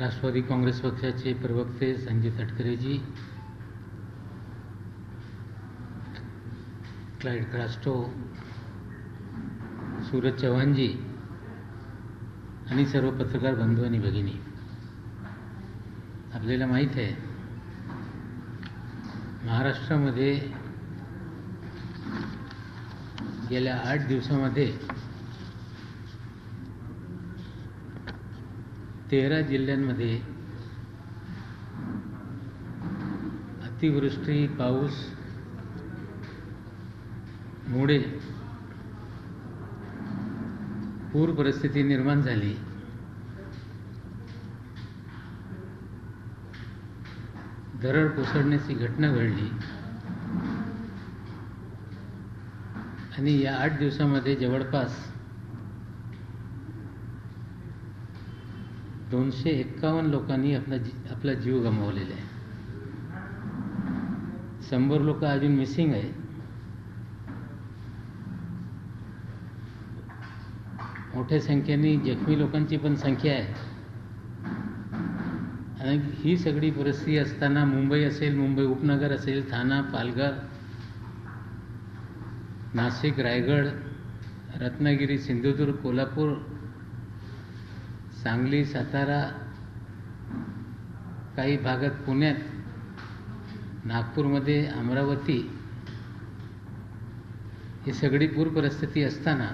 राष्ट्रवादी काँग्रेस पक्षाचे प्रवक्ते संजय तटकरेजी, क्लाइड क्रास्टो, सूरज चव्हाणजी आणि सर्व पत्रकार बंधू आणि भगिनी, आपल्याला माहीत आहे महाराष्ट्रामध्ये गेल्या 8 दिवसामध्ये 13 जिल्ह्यांमध्ये अतिवृष्टी पाऊस मुळे पूर परिस्थिती निर्माण झाली। धरण कोसळण्याची घटना घडली आणि या 8 दिवसामध्ये जवळपास 251 लोकांनी आपला जीव गमावलेला आहे। 100 लोक अजून मिसिंग आहे। मोठ्या संख्येने जखमी लोकांची पण संख्या आहे आणि ही सगळी परिस्थिती असताना मुंबई असेल, मुंबई उपनगर असेल, ठाणा, पालघर, नाशिक, रायगड, रत्नागिरी, सिंधुदुर्ग, कोल्हापूर, सांगली, सातारा, काही भागात पुण्यात, नागपूरमध्ये, अमरावती, ही सगळी पूर परिस्थिती असताना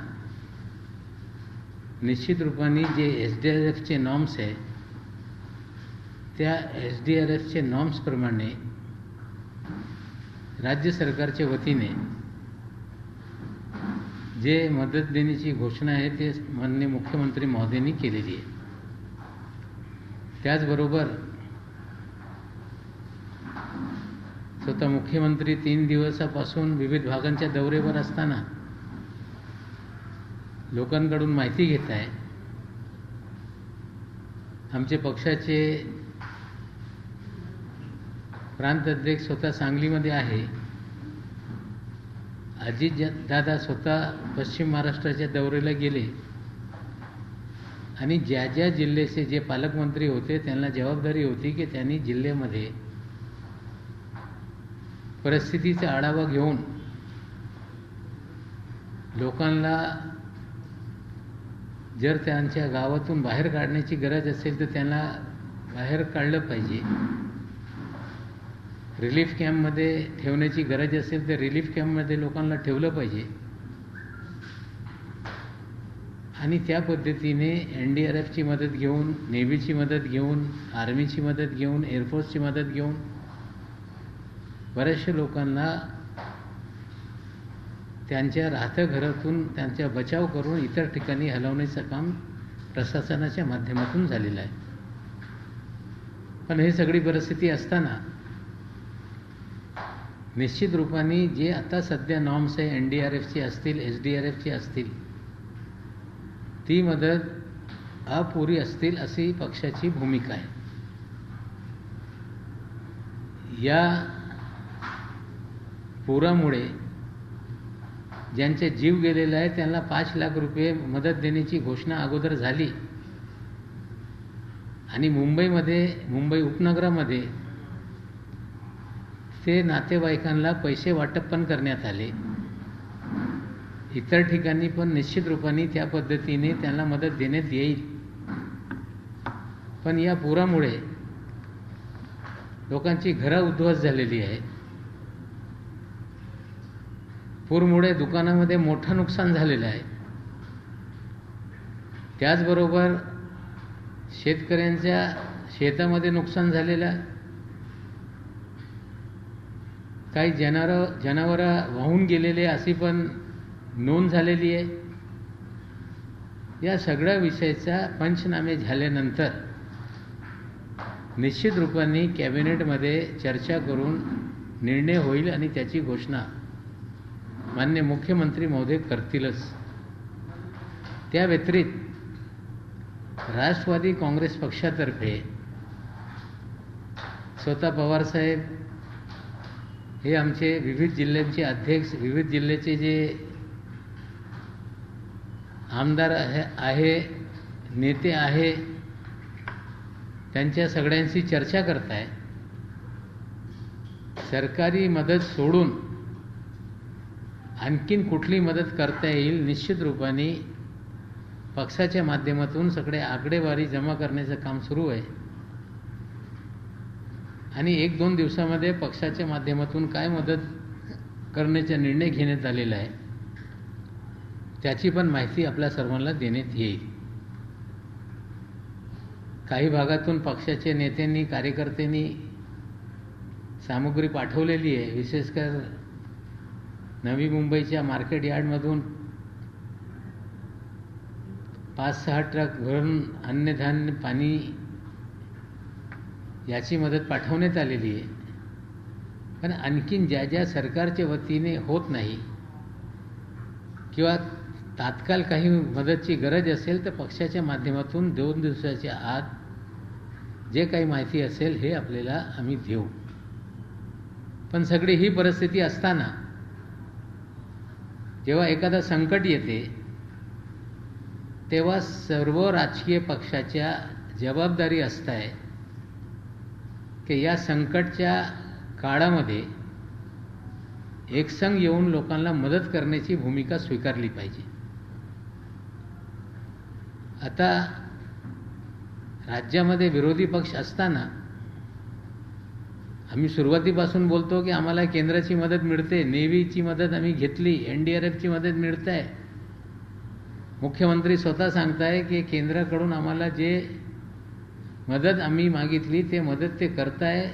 निश्चित रूपाने जे SDRFचे नॉर्म्स आहे त्या SDRFचे नॉर्म्स प्रमाणे राज्य सरकारच्या वतीने जे मदत देण्याची घोषणा आहे ते माननीय मुख्यमंत्री महोदयांनी केलेली आहे। त्याचबरोबर स्वतः मुख्यमंत्री 3 दिवसापासून विविध भागांच्या दौऱ्यावर असताना लोकांकडून माहिती घेत आहे। आमचे पक्षाचे प्रांत अध्यक्ष स्वतः सांगलीमध्ये आहे। अजित दादा स्वतः पश्चिम महाराष्ट्राच्या दौऱ्याला गेले आणि ज्या ज्या जिल्ह्याचे जे पालकमंत्री होते त्यांना जबाबदारी होती की त्यांनी जिल्ह्यामध्ये परिस्थितीचा आढावा घेऊन लोकांना जर त्यांच्या गावातून बाहेर काढण्याची गरज असेल तर त्यांना बाहेर काढलं पाहिजे। रिलीफ कॅम्पमध्ये ठेवण्याची गरज असेल तर रिलीफ कॅम्पमध्ये लोकांना ठेवलं पाहिजे आणि त्या पद्धतीने NDRFची मदत घेऊन, नेव्हीची मदत घेऊन, आर्मीची मदत घेऊन, एअरफोर्सची मदत घेऊन बऱ्याचशा लोकांना त्यांच्या राहत्या घरातून त्यांचा बचाव करून इतर ठिकाणी हलवण्याचं काम प्रशासनाच्या माध्यमातून झालेलं आहे। पण हे सगळी परिस्थिती असताना निश्चित रूपाने जे आता सध्या नॉर्म्स आहे NDRFची असतील, SDRFची असतील, ती मदत अपुरी असतील अशी पक्षाची भूमिका आहे। या पुरामुळे ज्यांचे जीव गेलेले आहे त्यांना 5 लाख रुपये मदत देण्याची घोषणा अगोदर झाली आणि मुंबई उपनगरामध्ये ते नातेवाईकांना पैसे वाटप पण करण्यात आले। इतर ठिकाणी पण निश्चित रूपाने त्या पद्धतीने त्यांना मदत देण्यात येईल। पण या पुरामुळे लोकांची घरं उद्ध्वस्त झालेली आहे। पूरमुळे दुकानामध्ये मोठं नुकसान झालेलं आहे। त्याचबरोबर शेतकऱ्यांच्या शेतामध्ये नुकसान झालेलं आहे। काही जनावरं वाहून गेलेले अशी पण नोंद झालेली आहे। या सगळ्या विषयाचा पंचनामे झाल्यानंतर निश्चित रूपाने कॅबिनेटमध्ये चर्चा करून निर्णय होईल आणि त्याची घोषणा माननीय मुख्यमंत्री महोदय करतीलच। त्या व्यतिरिक्त राष्ट्रवादी काँग्रेस पक्षातर्फे स्वतः पवारसाहेब हे आमचे विविध जिल्ह्यांचे अध्यक्ष, विविध जिल्ह्याचे जे आमदार आहे, नेते आहे, त्यांच्या सगळ्यांशी चर्चा करताय. सरकारी मदत सोडून आणखीन कुठली मदत करता येईल निश्चित रूपाने पक्षाच्या माध्यमातून सगळे आकडेवारी जमा करण्याचं काम सुरू आहे. आणि 1-2 दिवसामध्ये पक्षाच्या माध्यमातून काय मदत करण्याचा निर्णय घेण्यात आलेला आहे त्याची पण माहिती आपल्या सर्वांना देण्यात येईल. काही भागातून पक्षाच्या नेत्यांनी कार्यकर्त्यांनी सामुग्री पाठवलेली आहे. विशेषकर नवी मुंबईच्या मार्केट यार्डमधून 5-6 ट्रक भरून अन्नधान्य पाणी याची मदत पाठवण्यात आलेली आहे. पण आणखीन ज्या ज्या सरकारच्या वतीने होत नाही किंवा तात्काळ काही मदतची गरज असेल तर पक्षाच्या माध्यमातून 2 दिवसाच्या आत जे काही माहिती असेल हे आपल्याला आम्ही देऊ. पण सगळी ही परिस्थिती असताना जेव्हा एखादा संकट येते तेव्हा सर्व राजकीय पक्षाच्या जबाबदारी असते की या संकटच्या काळामध्ये एकसंग येऊन लोकांना मदत करण्याची भूमिका स्वीकारली पाहिजे. आता राज्यामध्ये विरोधी पक्ष असताना आम्ही सुरुवातीपासून बोलतो की आम्हाला केंद्राची मदत मिळते, नेव्हीची मदत आम्ही घेतली, NDRFची मदत मिळते आहे. मुख्यमंत्री स्वतः सांगताय की केंद्राकडून आम्हाला जे मदत आम्ही मागितली ते मदत ते करताय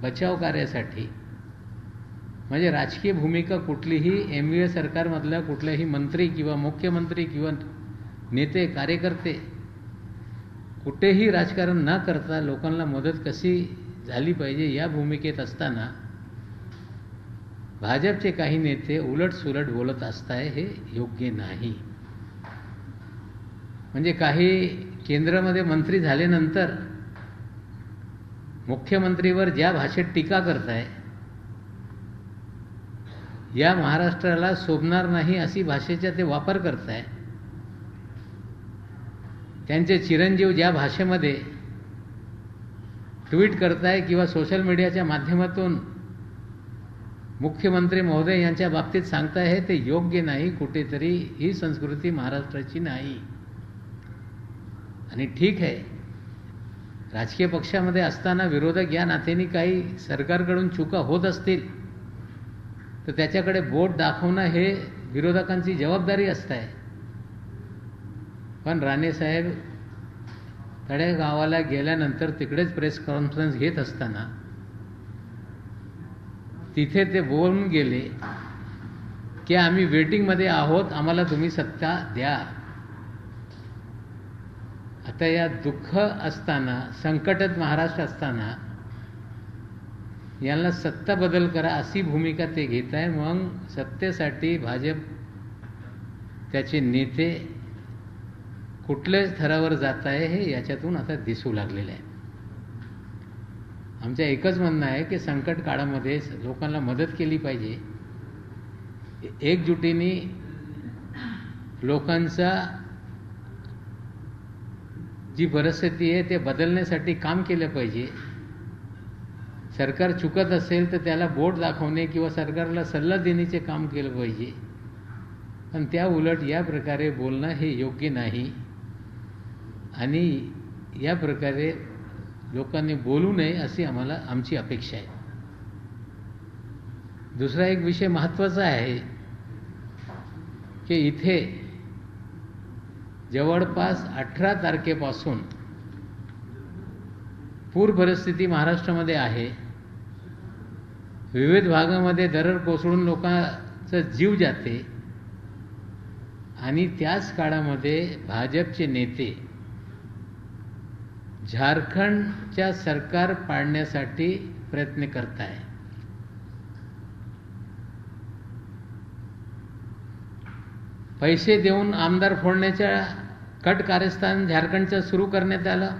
बचाव कार्यासाठी. म्हणजे राजकीय भूमिका कुठलीही MVA सरकारमधला कुठलाही मंत्री किंवा मुख्यमंत्री किंवा नेते कार्यकर्ते कुठेही राजकारण न करता लोकांना मदत कशी झाली पाहिजे या भूमिकेत असताना भाजपचे काही नेते उलटसुलट बोलत असताय हे योग्य नाही. म्हणजे काही केंद्रामध्ये मंत्री झाल्यानंतर मुख्यमंत्रीवर ज्या भाषेत टीका करताय या महाराष्ट्राला शोभणार नाही अशी भाषेचा ते वापर करताय. त्यांचे चिरंजीव ज्या भाषेमध्ये ट्विट करताय किंवा सोशल मीडियाच्या माध्यमातून मुख्यमंत्री महोदय यांच्या बाबतीत सांगताय हे ते योग्य नाही. कुठेतरी ही संस्कृती महाराष्ट्राची नाही. आणि ठीक आहे, राजकीय पक्षामध्ये असताना विरोधक या नात्याने काही सरकारकडून चुका होत असतील तर त्याच्याकडे बोट दाखवणं हे विरोधकांची जबाबदारी असते. पण राणेसाहेब तळेगावाला गेल्यानंतर तिकडेच प्रेस कॉन्फरन्स घेत असताना तिथे ते बोलून गेले की आम्ही वेटिंगमध्ये आहोत, आम्हाला तुम्ही सत्ता द्या. आता या दुःख असताना, संकटात महाराष्ट्र असताना यांना सत्ता बदल करा अशी भूमिका ते घेत आहे. मग सत्तेसाठी भाजप त्याचे नेते कुठल्या स्तरावर जात आहे हे याच्यातून आता दिसू लागलेलं आहे. आमचं एकच म्हणणं आहे की संकट काळामध्ये लोकांना मदत केली पाहिजे. एकजुटीने लोकांचा जी परिस्थिती आहे ते बदलण्यासाठी काम केलं पाहिजे. सरकार चुकत असेल तर त्याला बोट दाखवणे किंवा सरकारला सल्ला देण्याचे काम केलं पाहिजे. पण त्या उलट या प्रकारे बोलणं हे योग्य नाही आणि या प्रकारे लोकांनी बोलू नये अशी आमची अपेक्षा आहे. दुसरा एक विषय महत्त्वाचा आहे की इथे जवळपास 18 तारखेपासून पूर परिस्थिती महाराष्ट्रामध्ये आहे. विविध भागामध्ये दरड कोसळून लोकांचा जीव जाते आणि त्याच काळामध्ये भाजपचे नेते झारखंडच्या सरकार पाडण्यासाठी प्रयत्न करत आहे. पैसे देऊन आमदार फोडण्याच्या कट कारस्थान झारखंडचं सुरू करण्यात आलं.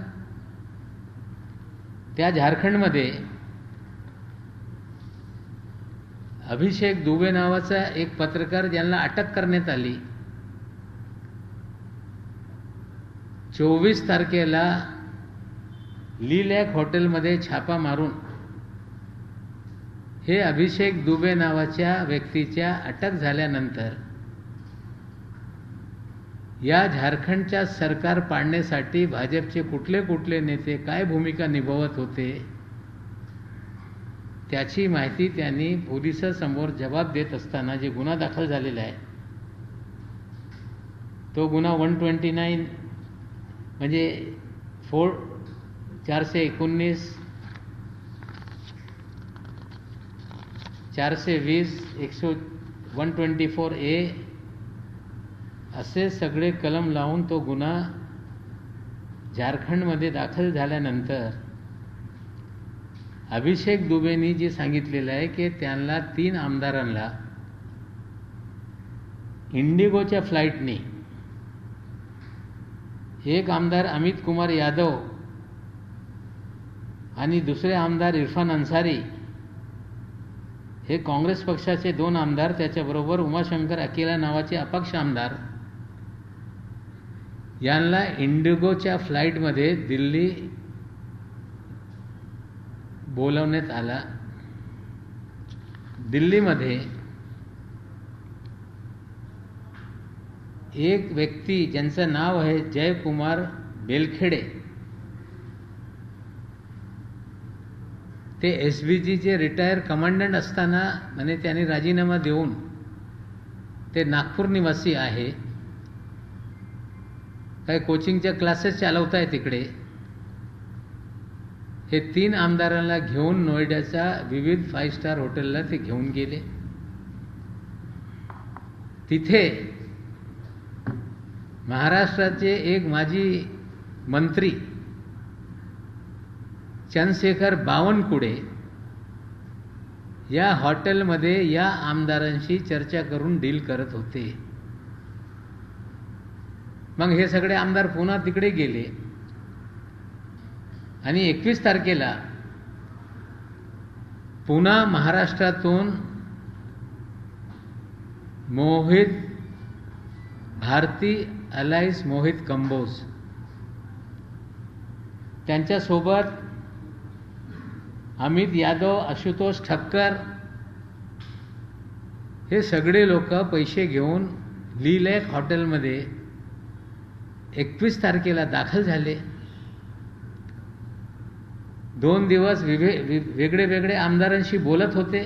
त्या झारखंडमध्ये अभिषेक दुबे नावाचा एक पत्रकार ज्यांना अटक करण्यात आली. 24 तारखेला लिलॅक हॉटेलमध्ये छापा मारून हे अभिषेक दुबे नावाच्या व्यक्तीच्या अटक झाल्यानंतर या झारखंडच्या सरकार पाडण्यासाठी भाजपचे कुठले कुठले नेते काय भूमिका निभावत होते त्याची माहिती त्यांनी पोलिसांसमोर जबाब देत असताना जे गुन्हा दाखल झालेला आहे तो गुन्हा 129 म्हणजे 419 420 124A असे सगळे कलम लावून तो गुन्हा झारखंडमध्ये दाखल झाल्यानंतर अभिषेक दुबेंनी जे सांगितलेलं आहे की त्यांना 3 आमदारांना इंडिगोच्या फ्लाईटने एक आमदार अमित कुमार यादव आणि दुसरे आमदार इरफान अन्सारी हे काँग्रेस पक्षाचे 2 आमदार त्याच्याबरोबर उमाशंकर अकेला नावाचे अपक्ष आमदार यांना इंडिगोच्या फ्लाईटमध्ये दिल्ली बोलवण्यात आला. दिल्लीमध्ये एक व्यक्ती ज्यांचं नाव आहे जयकुमार बेलखेडे ते SBGचे रिटायर कमांडंट असताना म्हणजे त्यांनी राजीनामा देऊन ते नागपूर निवासी आहे. काही कोचिंगच्या क्लासेस चालवत आहे तिकडे. हे 3 आमदारांना घेऊन नोएडाच्या विविध 5 स्टार हॉटेलला ते घेऊन गेले. तिथे महाराष्ट्राचे एक माजी मंत्री चंद्रशेखर बावनकुळे या हॉटेलमध्ये या आमदारांशी चर्चा करून डील करत होते. मग हे सगळे आमदार पुन्हा तिकडे गेले आणि 21 तारखेला पुन्हा महाराष्ट्रातून मोहित भारती अलायन्स मोहित कंबोज त्यांच्यासोबत अमित यादव आशुतोष ठक्कर हे सगळे लोक पैसे घेऊन लिलॅक हॉटेलमध्ये 21 तारखेला दाखल झाले. 2 दिवस वेगळे वेगळे आमदारांशी बोलत होते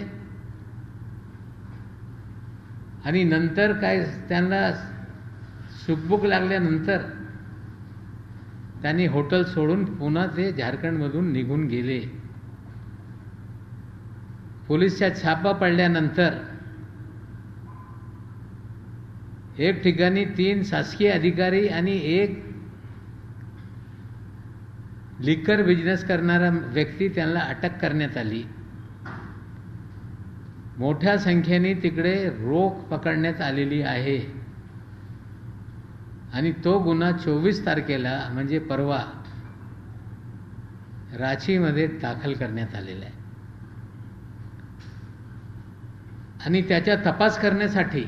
आणि नंतर काय त्यांना सुखबुक लागल्यानंतर त्यांनी हॉटेल सोडून पुन्हा ते झारखंडमधून निघून गेले. पोलिसच्या छापा पडल्यानंतर एक ठिकाणी 3 शासकीय अधिकारी आणि एक लिकर बिझनेस करणारा व्यक्ती त्यांना अटक करण्यात आली. मोठ्या संख्येने तिकडे रोख पकडण्यात आलेली आहे आणि तो गुन्हा 24 तारखेला म्हणजे परवा रांचीमध्ये दाखल करण्यात आलेला आहे. आणि त्याचा तपास करण्यासाठी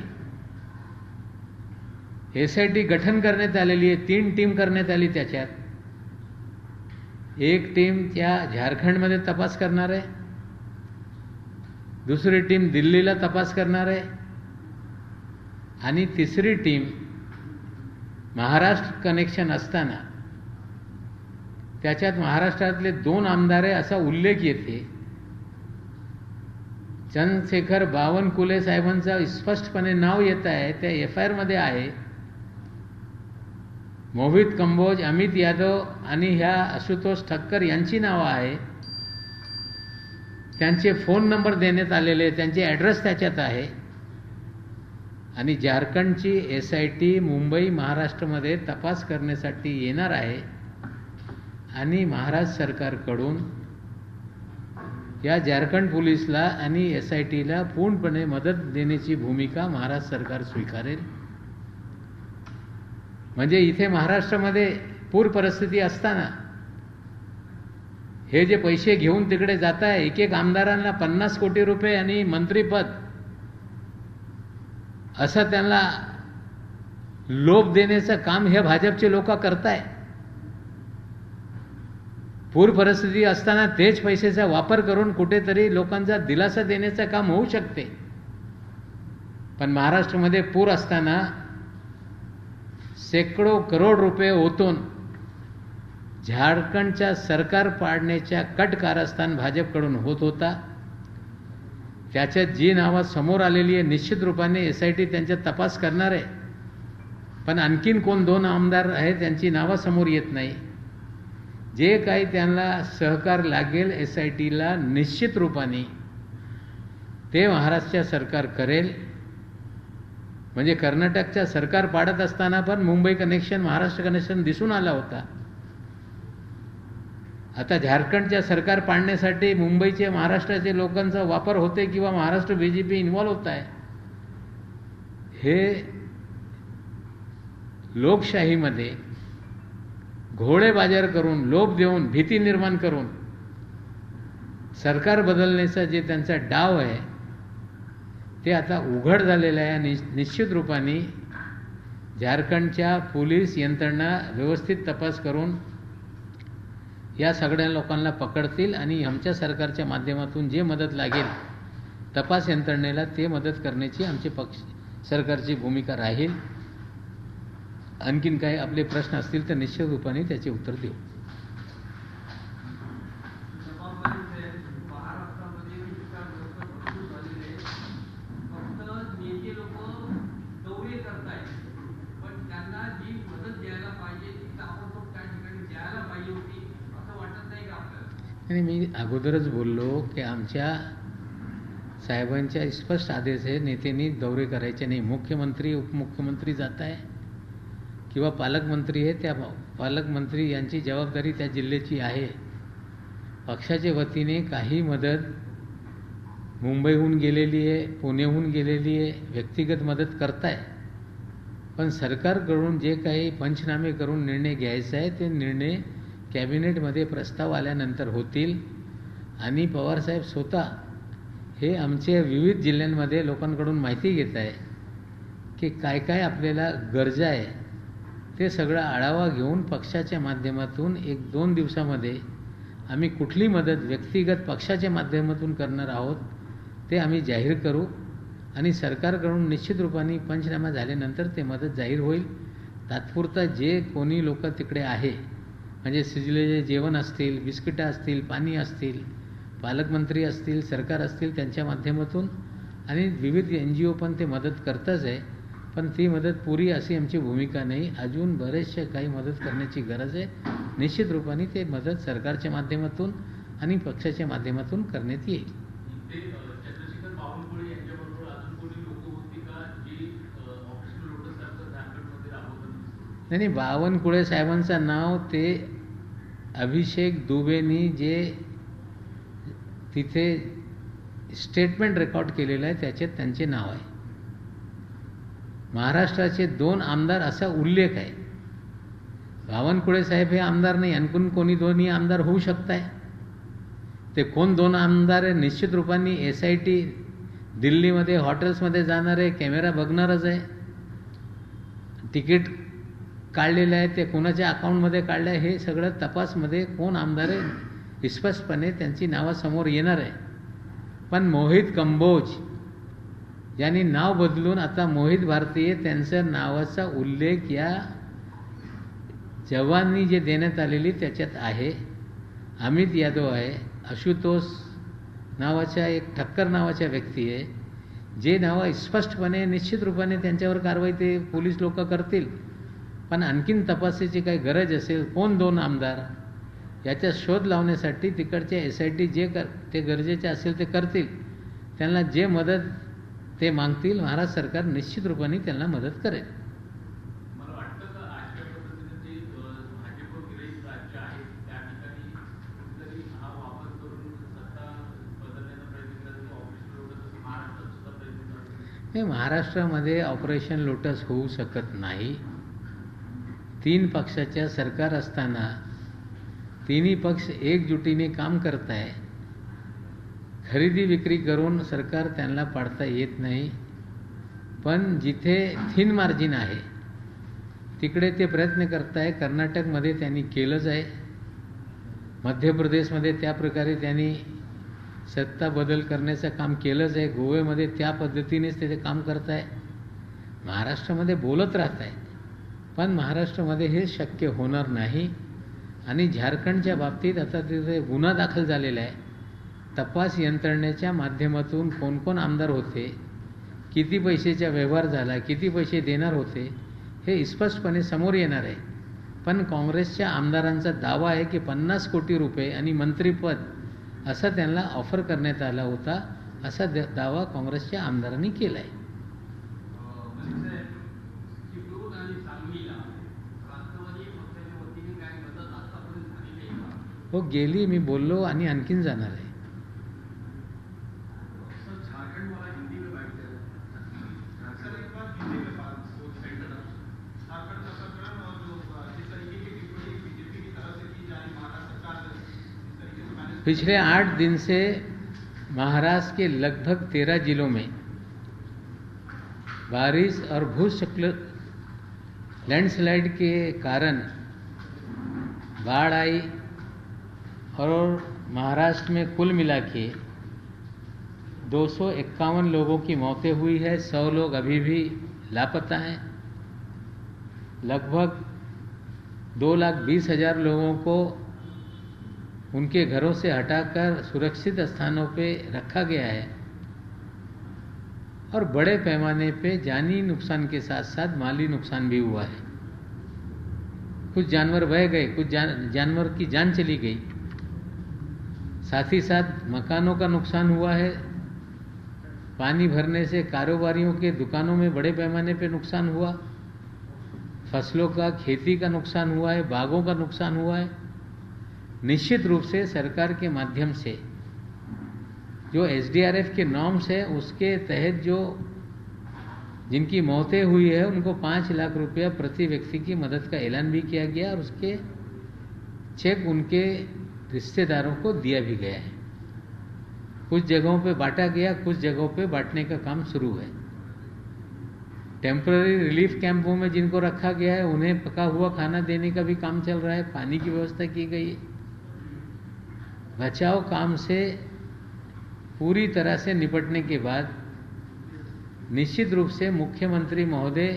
SIT गठन करण्यात आलेली आहे. 3 टीम करण्यात आली. त्याच्यात एक टीम त्या झारखंडमध्ये तपास करणार आहे, दुसरी टीम दिल्लीला तपास करणार आहे आणि तिसरी टीम महाराष्ट्र कनेक्शन असताना त्याच्यात महाराष्ट्रातले 2 आमदार आहे असा उल्लेख येते. चंद्रशेखर बावनकुळे साहेबांचं स्पष्टपणे नाव येत आहे, त्या FIR मध्ये आहे. मोहित कंबोज, अमित यादव आणि ह्या आशुतोष ठक्कर यांची नावं आहे. त्यांचे फोन नंबर देण्यात आलेले, त्यांचे ॲड्रेस त्याच्यात आहे. आणि झारखंडची SIT मुंबई महाराष्ट्रामध्ये तपास करण्यासाठी येणार आहे आणि महाराष्ट्र सरकारकडून या झारखंड पोलिसला आणि SITला पूर्णपणे मदत देण्याची भूमिका महाराष्ट्र सरकार स्वीकारेल. म्हणजे इथे महाराष्ट्रामध्ये पूर परिस्थिती असताना हे जे पैसे घेऊन तिकडे जात आहे, एक आमदारांना 50 कोटी रुपये आणि मंत्रीपद असं त्यांना लोभ देण्याचं काम हे भाजपचे लोक करताय. पूर परिस्थिती असताना तेच पैशाचा वापर करून कुठेतरी लोकांचा दिलासा देण्याचं काम होऊ शकते. पण महाराष्ट्रामध्ये पूर असताना शेकडो करोड रुपये ओतून झारखंडच्या सरकार पाडण्याच्या कट कारस्थान भाजपकडून होत होता. त्याच्यात जी नावं समोर आलेली आहे, निश्चित रूपाने SIT त्यांचा तपास करणार आहे. पण आणखीन कोण 2 आमदार आहेत त्यांची नावं समोर येत नाही. जे काही त्यांना सहकार लागेल SITला निश्चित रूपाने ते महाराष्ट्र सरकार करेल. म्हणजे कर्नाटकच्या सरकार पाडत असताना पण मुंबई कनेक्शन महाराष्ट्र कनेक्शन दिसून आला होता. आता झारखंडच्या सरकार पाडण्यासाठी मुंबईचे महाराष्ट्राचे लोकांचा वापर होते किंवा महाराष्ट्र BJP इन्व्हॉल्व होत आहे. हे लोकशाहीमध्ये घोडेबाजार करून, लोभ देऊन, भीती निर्माण करून सरकार बदलण्याचा जे त्यांचा डाव आहे ते आता उघड झालेलं आहे. आणि निश्चित रूपाने झारखंडच्या पोलीस यंत्रणा व्यवस्थित तपास करून या सगळ्या लोकांना पकडतील आणि आमच्या सरकारच्या माध्यमातून जे मदत लागेल तपास यंत्रणेला ते मदत करण्याची आमची सरकारची भूमिका राहील. आणखीन काही आपले प्रश्न असतील तर निश्चित रूपाने त्याचे उत्तर देऊ. आणि मी अगोदरच बोललो की आमच्या साहेबांच्या स्पष्ट आदेश आहे, नेत्यांनी दौरे करायचे नाही. मुख्यमंत्री उपमुख्यमंत्री जात आहे किंवा पालकमंत्री आहे, त्या पालकमंत्री यांची जबाबदारी त्या जिल्ह्याची आहे. पक्षाच्या वतीने काही मदत मुंबईहून गेलेली आहे, पुण्याहून गेलेली आहे, व्यक्तिगत मदत करताय. पण सरकारकडून जे काही पंचनामे करून निर्णय घ्यायचा आहे ते निर्णय कॅबिनेटमध्ये प्रस्ताव आल्यानंतर होतील. आणि पवारसाहेब स्वतः हे आमच्या विविध जिल्ह्यांमध्ये लोकांकडून माहिती घेत आहे की काय काय आपल्याला गरजा आहे. ते सगळं आढावा घेऊन पक्षाच्या माध्यमातून 1-2 दिवसामध्ये आम्ही कुठली मदत व्यक्तिगत पक्षाच्या माध्यमातून करणार आहोत ते आम्ही जाहीर करू. आणि सरकारकडून निश्चित रूपाने पंचनामा झाल्यानंतर ते मदत जाहीर होईल. तात्पुरता जे कोणी लोक तिकडे आहे म्हणजे शिजलेले जेवण असतील, बिस्किटं असतील, पाणी असतील, पालकमंत्री असतील, सरकार असतील त्यांच्या माध्यमातून आणि विविध NGO पण ते मदत करतच आहे. पण ती मदत पुरी अशी आमची भूमिका नाही. अजून बरेचसे काही मदत करण्याची गरज आहे. निश्चित रूपाने ते मदत सरकारच्या माध्यमातून आणि पक्षाच्या माध्यमातून करण्यात येईल. नाही, बावनकुळे साहेबांचं नाव ते अभिषेक दुबेनी जे तिथे स्टेटमेंट रेकॉर्ड केलेलं आहे त्याच्यात त्यांचे नाव आहे. महाराष्ट्राचे 2 आमदार असा उल्लेख आहे. बावनकुळे साहेब हे आमदार नाही, आणखून कोणी दोन्ही आमदार होऊ शकत आहे. ते कोण 2 आमदार आहे निश्चित रूपाने SIT दिल्लीमध्ये हॉटेल्समध्ये जाणार आहे, कॅमेरा बघणारच आहे. तिकीट काढलेलं आहे ते कोणाच्या अकाउंटमध्ये काढलं आहे हे सगळं तपासमध्ये कोण आमदार आहे स्पष्टपणे त्यांची नावं समोर येणार आहे. पण मोहित कंबोज यांनी नाव बदलून आता मोहित भारतीय त्यांच्या नावाचा उल्लेख या जवानी जे देण्यात आलेली त्याच्यात आहे. अमित यादव आहे, आशुतोष नावाचा एक ठक्कर नावाचा व्यक्ती आहे. जे नावं स्पष्टपणे निश्चित रूपाने त्यांच्यावर कारवाई ते पोलीस लोक करतील. पण आणखीन तपासाची काही गरज असेल कोण 2 आमदार याचा शोध लावण्यासाठी तिकडच्या SIT जे ते गरजेचे असेल ते करतील. त्यांना जे मदत ते मागतील महाराष्ट्र सरकार निश्चित रूपाने त्यांना मदत करेल. मला वाटतं का अशा पद्धतीने जे भाजप विरहित राज्य आहे त्या ठिकाणी कुठेतरी हा वापर करून सत्ता बदलण्याचा प्रयत्न करत ऑपरेशन लोटस महाराष्ट्रात सुद्धा प्रयत्न करतो. हे महाराष्ट्रामध्ये ऑपरेशन लोटस होऊ शकत नाही. 3 पक्षाच्या सरकार असताना तिन्ही पक्ष एकजुटीने काम करत आहे. खरेदी विक्री करून सरकार त्यांना पाडता येत नाही. पण जिथे थिन मार्जिन आहे तिकडे ते प्रयत्न करत आहे. कर्नाटकमध्ये त्यांनी केलंच आहे. मध्य प्रदेशमध्ये त्या प्रकारे त्यांनी सत्ता बदल करण्याचं काम केलंच आहे. गोव्यामध्ये त्या पद्धतीनेच ते काम करत आहे. महाराष्ट्रामध्ये बोलत राहत आहे, पण महाराष्ट्रामध्ये हे शक्य होणार नाही. आणि झारखंडच्या बाबतीत आता तिथे गुन्हा दाखल झालेला आहे. तपास यंत्रणेच्या माध्यमातून कोण कोण आमदार होते, किती पैशाचा व्यवहार झाला, किती पैसे देणार होते, हे स्पष्टपणे समोर येणार आहे. पण काँग्रेसच्या आमदारांचा दावा आहे की 50 कोटी रुपये आणि मंत्रिपद असा त्यांना ऑफर करण्यात आला होता, असा दावा काँग्रेसच्या आमदारांनी केला आहे. हो, गेली, मी बोललो आणि आणखीन जाणार आहे. पिछले 8 दिन से महाराष्ट्र के लगभग 13 जिलों में बारिश और भूस्खलन लैंडस्लाइड के कारण बाढ़ आई और महाराष्ट्र में कुल मिला के 251 लोगों की मौतें हुई है. 100 लोग अभी भी लापता हैं. लगभग 2,20,000 लोगों को उनके घरों से हटाकर सुरक्षित स्थानों पे रखा गया है और बड़े पैमाने पे जानी नुकसान के साथ साथ माली नुकसान भी हुआ है. कुछ जानवर बह गए, कुछ जानवर की जान चली गई. साथ ही साथ मकानों का नुकसान हुआ है. पानी भरने से कारोबारियों के दुकानों में बड़े पैमाने पे नुकसान हुआ. फसलों का, खेती का नुकसान हुआ है, बागों का नुकसान हुआ है. निश्चित रूप से सरकार के माध्यम से जो SDRF के नॉर्म्स है उसके तहत जो जिनकी मौतें हुई है उनको 5 लाख रुपया प्रति व्यक्ति की मदद का ऐलान भी किया गया और उसके चेक उनके रिश्तेदारों को दिया भी गया है. कुछ जगहों पे बांटा गया, कुछ जगहों पे बांटने का काम शुरू है. टेम्पररी रिलीफ कैंपों में जिनको रखा गया है उन्हें पका हुआ खाना देने का भी काम चल रहा है. पानी की व्यवस्था की गई है. बचाव काम से पूरी तरह से निपटने के बाद निश्चित रूप से मुख्यमंत्री महोदय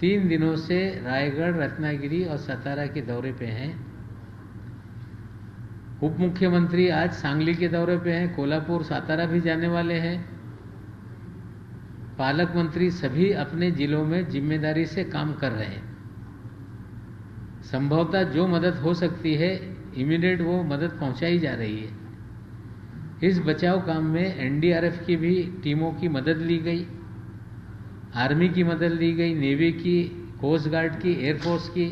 3 दिनों से रायगढ़, रत्नागिरी और सतारा के दौरे पे हैं. उप मुख्यमंत्री आज सांगली के दौरे पे हैं. कोल्हापुर, सातारा भी जाने वाले हैं. पालक मंत्री सभी अपने जिलों में जिम्मेदारी से काम कर रहे हैं. संभवतः जो मदद हो सकती है इमीडिएट वो मदद पहुंचाई जा रही है. इस बचाव काम में NDRF की भी टीमों की मदद ली गई, आर्मी की मदद ली गई, नेवी की, कोस्ट गार्ड की, एयरफोर्स की.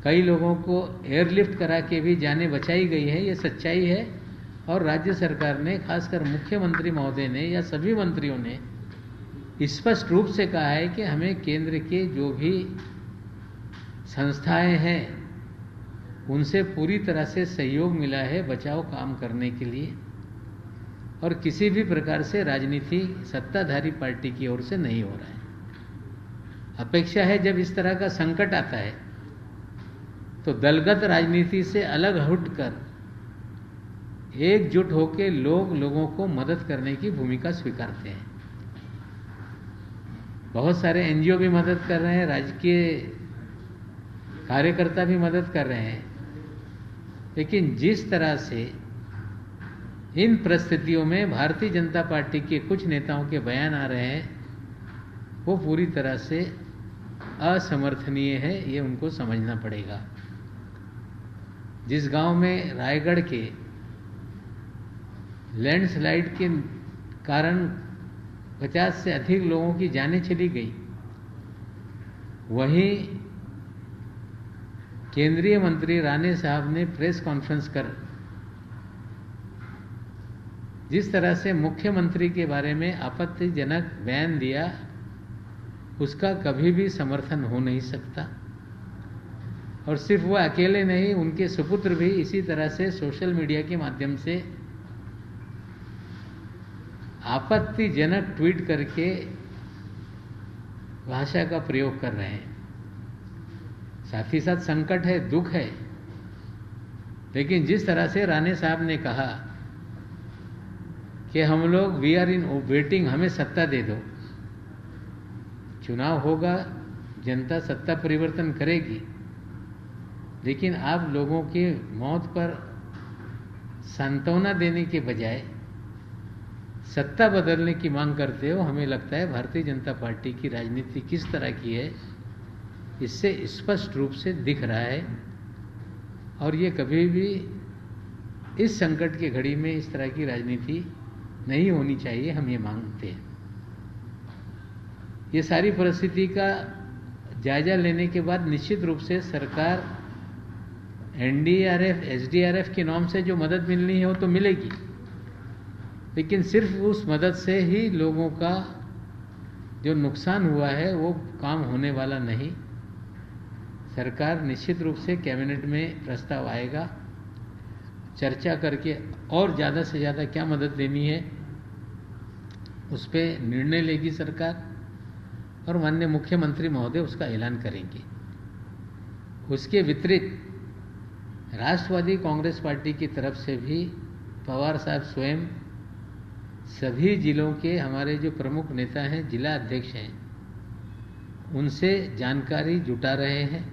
कई लोगों को एयरलिफ्ट करा के भी जानें बचाई गई है. ये सच्चाई है. और राज्य सरकार ने, खासकर मुख्यमंत्री महोदय ने या सभी मंत्रियों ने स्पष्ट रूप से कहा है कि हमें केंद्र के जो भी संस्थाएं हैं उनसे पूरी तरह से सहयोग मिला है बचाव काम करने के लिए. और किसी भी प्रकार से राजनीति सत्ताधारी पार्टी की ओर से नहीं हो रहा है. अपेक्षा है जब इस तरह का संकट आता है तो दलगत राजनीति से अलग हटकर एकजुट होकर लोगों को मदद करने की भूमिका स्वीकारते हैं. बहुत सारे NGO भी मदद कर रहे हैं, राजकीय कार्यकर्ता भी मदद कर रहे हैं. लेकिन जिस तरह से इन परिस्थितियों में भारतीय जनता पार्टी के कुछ नेताओं के बयान आ रहे हैं वो पूरी तरह से असमर्थनीय है. ये उनको समझना पड़ेगा. जिस गांव में रायगढ़ के लैंडस्लाइड के कारण 50 से अधिक लोगों की जानें चली गई, वहीं केंद्रीय मंत्री राणे साहब ने प्रेस कॉन्फ्रेंस कर जिस तरह से मुख्यमंत्री के बारे में आपत्तिजनक बयान दिया उसका कभी भी समर्थन हो नहीं सकता. और सिर्फ वह अकेले नहीं, उनके सुपुत्र भी इसी तरह से सोशल मीडिया के माध्यम से आपत्तिजनक ट्वीट करके भाषा का प्रयोग कर रहे हैं. साथ ही साथ संकट है, दुख है. लेकिन जिस तरह से राणे साहब ने कहा कि हम लोग वी आर इन वेटिंग, हमें सत्ता दे दो, चुनाव होगा, जनता सत्ता परिवर्तन करेगी, लेकिन आप लोगों की मौत पर सांत्वना देने के बजाय सत्ता बदलने की मांग करते हो। हमें लगता है भारतीय जनता पार्टी की राजनीति किस तरह की है इससे स्पष्ट रूप से दिख रहा है, और ये कभी भी इस संकट की घड़ी में इस तरह की राजनीति नहीं होनी चाहिए, हम ये मांगते हैं। ये सारी परिस्थिति का जायजा लेने के बाद निश्चित रूप से सरकार एनडीआरएफ, एसडीआरएफ की नॉर्म से जो मदद मिलनी है वो तो मिलेगी, लेकिन सिर्फ उस मदद से ही लोगों का जो नुकसान हुआ है वो काम होने वाला नहीं। सरकार निश्चित रूप से कैबिनेट में प्रस्ताव आएगा, चर्चा करके और ज़्यादा से ज़्यादा क्या मदद देनी है उस पर निर्णय लेगी सरकार, और माननीय मुख्यमंत्री महोदय उसका ऐलान करेंगे। उसके विपरीत राष्ट्रवादी कांग्रेस पार्टी की तरफ से भी पवार साहब स्वयं सभी जिलों के हमारे जो प्रमुख नेता हैं, जिला अध्यक्ष हैं, उनसे जानकारी जुटा रहे हैं।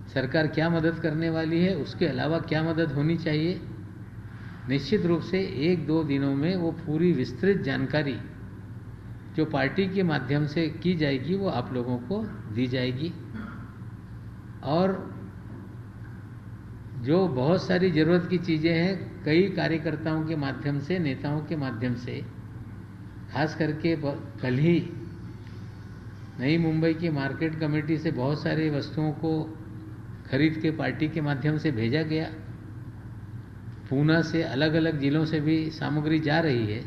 सरकार क्या मदद करने वाली है, उसके अलावा क्या मदद होनी चाहिए, निश्चित रूप से 1-2 दिनों में वो पूरी विस्तृत जानकारी जो पार्टी के माध्यम से की जाएगी वो आप लोगों को दी जाएगी। और जो बहुत सारी ज़रूरत की चीज़ें हैं, कई कार्यकर्ताओं के माध्यम से, नेताओं के माध्यम से, खास करके कल ही नई मुंबई की मार्केट कमेटी से बहुत सारी वस्तुओं को खरीद के पार्टी के माध्यम से भेजा गया। पूना से अलग अलग जिलों से भी सामग्री जा रही है,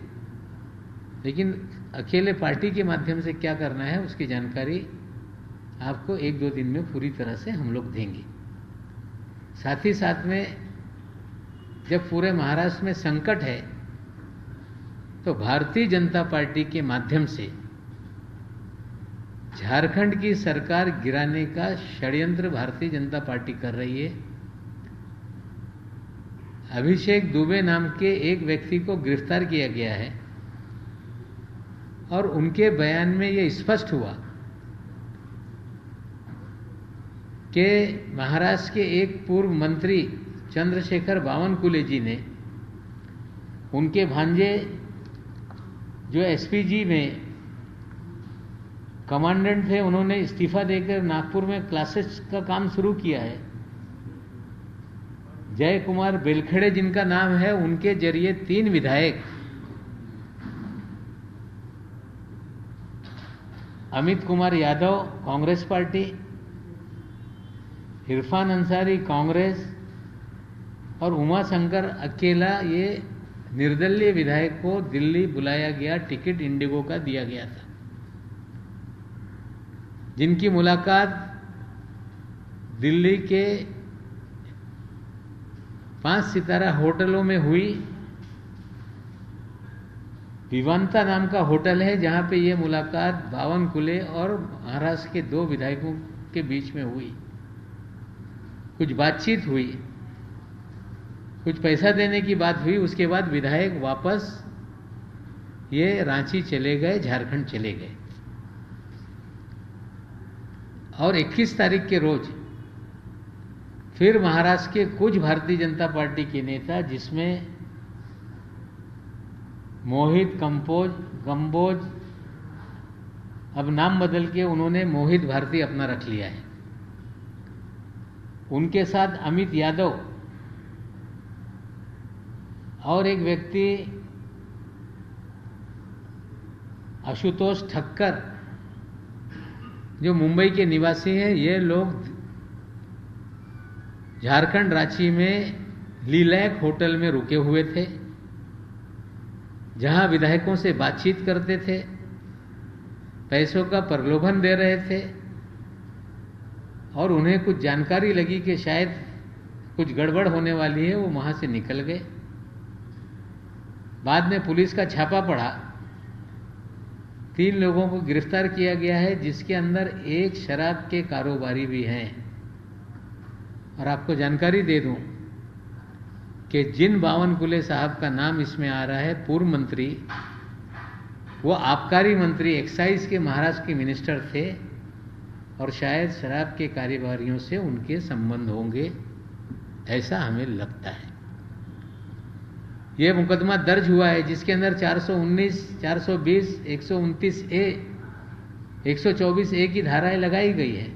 लेकिन अकेले पार्टी के माध्यम से क्या करना है उसकी जानकारी आपको 1-2 दिन में पूरी तरह से हम लोग देंगे। साथ ही साथ में जब पूरे महाराष्ट्र में संकट है तो भारतीय जनता पार्टी के माध्यम से झारखंड की सरकार गिराने का षड्यंत्र भारतीय जनता पार्टी कर रही है। अभिषेक दुबे नाम के एक व्यक्ति को गिरफ्तार किया गया है और उनके बयान में ये स्पष्ट हुआ कि महाराष्ट्र के एक पूर्व मंत्री चंद्रशेखर बावनकुले जी ने उनके भांजे जो एसपीजी में कमांडेंट थे, उन्होंने इस्तीफा देकर नागपुर में क्लासेस का काम शुरू किया है। जय कुमार बेलखेड़े जिनका नाम है, उनके जरिए 3 विधायक, अमित कुमार यादव कांग्रेस पार्टी, इरफान अंसारी कांग्रेस और उमाशंकर अकेला, ये निर्दलीय विधायक को दिल्ली बुलाया गया, टिकट इंडिगो का दिया गया था, जिनकी मुलाकात दिल्ली के 5 सितारा होटलों में हुई। विवांता नाम का होटल है जहां पे ये मुलाकात बावनकुले और महाराष्ट्र के 2 विधायकों के बीच में हुई। कुछ बातचीत हुई, कुछ पैसा देने की बात हुई, उसके बाद विधायक वापस ये रांची चले गए, झारखंड चले गए। और 21 तारीख के रोज फिर महाराष्ट्र के कुछ भारतीय जनता पार्टी के नेता, जिसमें मोहित कंबोज, अब नाम बदल के उन्होंने मोहित भारती अपना रख लिया है, उनके साथ अमित यादव और एक व्यक्ति आशुतोष ठक्कर जो मुंबई के निवासी हैं, ये लोग झारखंड रांची में लीलैक होटल में रुके हुए थे, जहां विधायकों से बातचीत करते थे, पैसों का प्रलोभन दे रहे थे और उन्हें कुछ जानकारी लगी कि शायद कुछ गड़बड़ होने वाली है, वो वहां से निकल गए। बाद में पुलिस का छापा पड़ा, 3 लोगों को गिरफ्तार किया गया है, जिसके अंदर एक शराब के कारोबारी भी हैं। और आपको जानकारी दे दूं कि जिन बावनकुले साहब का नाम इसमें आ रहा है, पूर्व मंत्री, वो आबकारी मंत्री एक्साइज के महाराष्ट्र के मिनिस्टर थे और शायद शराब के कारोबारियों से उनके संबंध होंगे, ऐसा हमें लगता है। यह मुकदमा दर्ज हुआ है जिसके अंदर 419, 420, 129 ए, 124 ए की धाराएं लगाई गई है।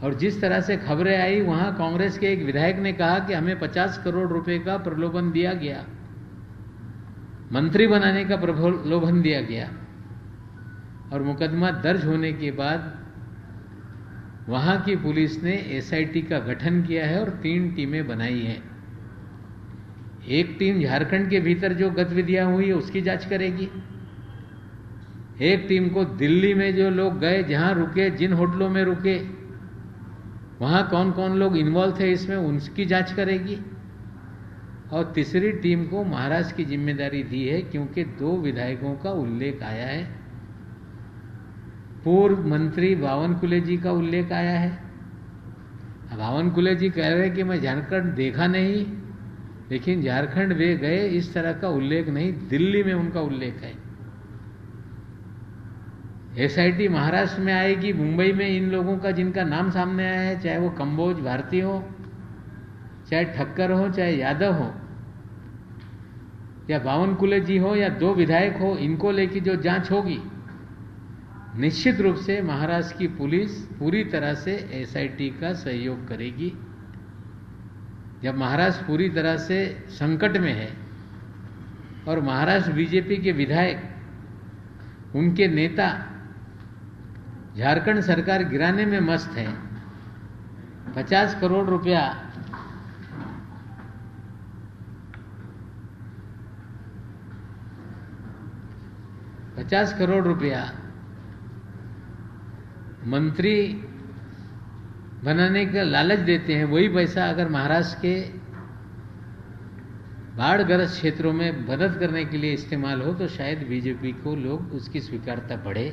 और जिस तरह से खबरें आई, वहां कांग्रेस के एक विधायक ने कहा कि हमें 50 करोड़ रुपए का प्रलोभन दिया गया, मंत्री बनाने का प्रलोभन दिया गया। और मुकदमा दर्ज होने के बाद वहां की पुलिस ने एसआईटी का गठन किया है और 3 टीमें बनाई हैं। एक टीम झारखंड के भीतर जो गतिविधियां हुई है उसकी जांच करेगी, एक टीम को दिल्ली में जो लोग गए, जहां रुके, जिन होटलों में रुके, वहां कौन कौन लोग इन्वॉल्व थे इसमें, उनकी जांच करेगी, और तीसरी टीम को महाराष्ट्र की जिम्मेदारी दी है क्योंकि 2 विधायकों का उल्लेख आया है। पूर्व मंत्री बावनकुले जी का उल्लेख आया है। बावनकुले जी कह रहे हैं कि मैं झारखंड देखा नहीं, लेकिन झारखंड वे गए, इस तरह का उल्लेख नहीं, दिल्ली में उनका उल्लेख है। एसआईटी महाराष्ट्र में आएगी, मुंबई में इन लोगों का जिनका नाम सामने आया है, चाहे वो कंबोज भारती हो, चाहे ठक्कर हो, चाहे यादव हो, या बावनकुले जी हो, या 2 विधायक हो, इनको लेकर जो जांच होगी, निश्चित रूप से महाराष्ट्र की पुलिस पूरी तरह से एसआईटी का सहयोग करेगी। जब महाराष्ट्र पूरी तरह से संकट में है और महाराष्ट्र बीजेपी के विधायक, उनके नेता झारखंड सरकार गिराने में मस्त है, 50 करोड़ रुपया मंत्री बनाने का लालच देते हैं। वही पैसा अगर महाराष्ट्र के बाढ़ग्रस्त क्षेत्रों में मदद करने के लिए इस्तेमाल हो तो शायद बीजेपी को लोग उसकी स्वीकारता बढ़े।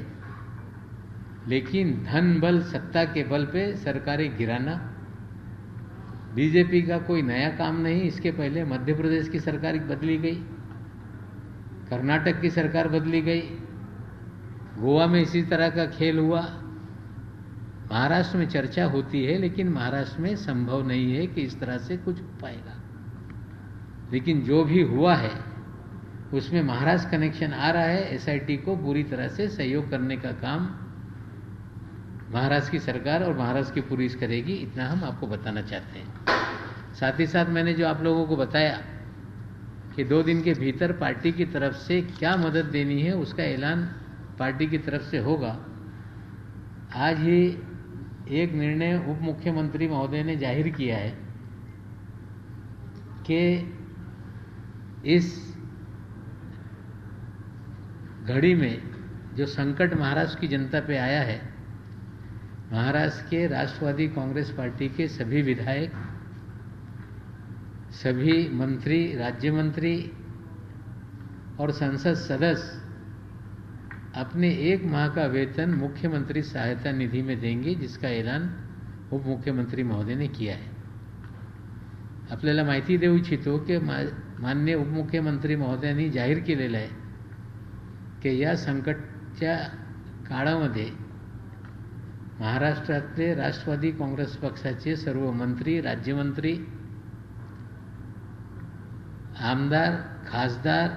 लेकिन धन बल, सत्ता के बल पे सरकारें गिराना बीजेपी का कोई नया काम नहीं। इसके पहले मध्य प्रदेश की सरकार बदली गई, कर्नाटक की सरकार बदली गई, गोवा में इसी तरह का खेल हुआ। महाराष्ट्र में चर्चा होती है, लेकिन महाराष्ट्र में संभव नहीं है कि इस तरह से कुछ हो पाएगा। लेकिन जो भी हुआ है उसमें महाराष्ट्र कनेक्शन आ रहा है। एसआईटी को पूरी तरह से सहयोग करने का काम महाराष्ट्र की सरकार और महाराष्ट्र की पुलिस करेगी, इतना हम आपको बताना चाहते हैं। साथ ही साथ मैंने जो आप लोगों को बताया कि 2 दिन के भीतर पार्टी की तरफ से क्या मदद देनी है उसका ऐलान पार्टी की तरफ से होगा। आज ही एक निर्णय उप मुख्यमंत्री महोदय ने जाहिर किया है कि इस घड़ी में जो संकट महाराष्ट्र की जनता पे आया है, महाराष्ट्र के राष्ट्रवादी कांग्रेस पार्टी के सभी विधायक, सभी मंत्री, राज्य मंत्री और संसद सदस्य अपने 1 माह का वेतन मुख्यमंत्री सहायता निधि में देंगे, जिसका ऐलान उप मुख्यमंत्री महोदय ने किया है। आपल्याला माहिती देऊ इच्छितो की माननीय उपमुख्यमंत्री महोदयांनी जाहीर केलेलं आहे की या संकटच्या काळामध्ये महाराष्ट्रातले राष्ट्रवादी काँग्रेस पक्षाचे सर्व मंत्री, राज्यमंत्री, आमदार, खासदार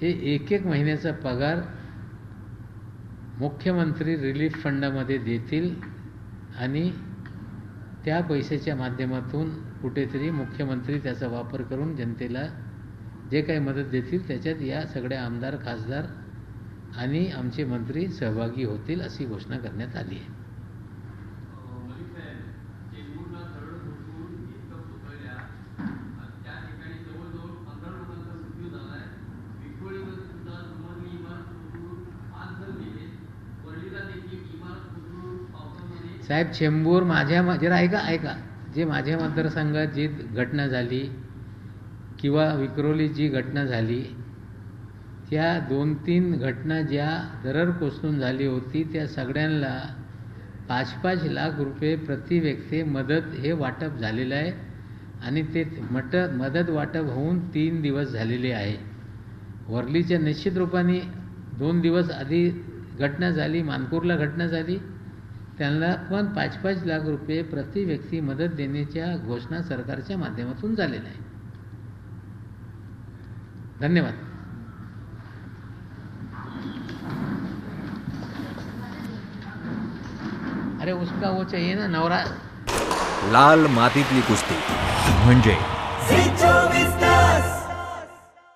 हे 1-1 महिन्याचा पगार मुख्यमंत्री रिलीफ फंडामध्ये देतील आणि त्या पैशाच्या माध्यमातून कुठेतरी मुख्यमंत्री त्याचा वापर करून जनतेला जे काही मदत देतील त्याच्यात या सगळ्या आमदार, खासदार आणि आमचे मंत्री सहभागी होतील अशी घोषणा करण्यात आली आहे। साहेब, चेंबूर माझ्या जरा ऐका जे माझ्या मतदारसंघात जी घटना झाली किंवा विक्रोली जी घटना झाली, त्या 2-3 घटना ज्या दरड कोसळून झाली होती त्या सगळ्यांना 5-5 लाख रुपये प्रति व्यक्ती मदत हे वाटप झालेलं आहे। आणि ते मदत वाटप होऊन 3 दिवस झालेले आहे. वरलीच्या निश्चित रूपाने 2 दिवस आधी घटना झाली, मानपूरला घटना झाली, त्यांना पण 5-5 लाख रुपये प्रति व्यक्ती मदत देण्याच्या घोषणा सरकारच्या माध्यमातून झालेल्या आहे. धन्यवाद. अरे उसका वो चाहिए ना नवरा. लाल मातीतली कुस्ती म्हणजे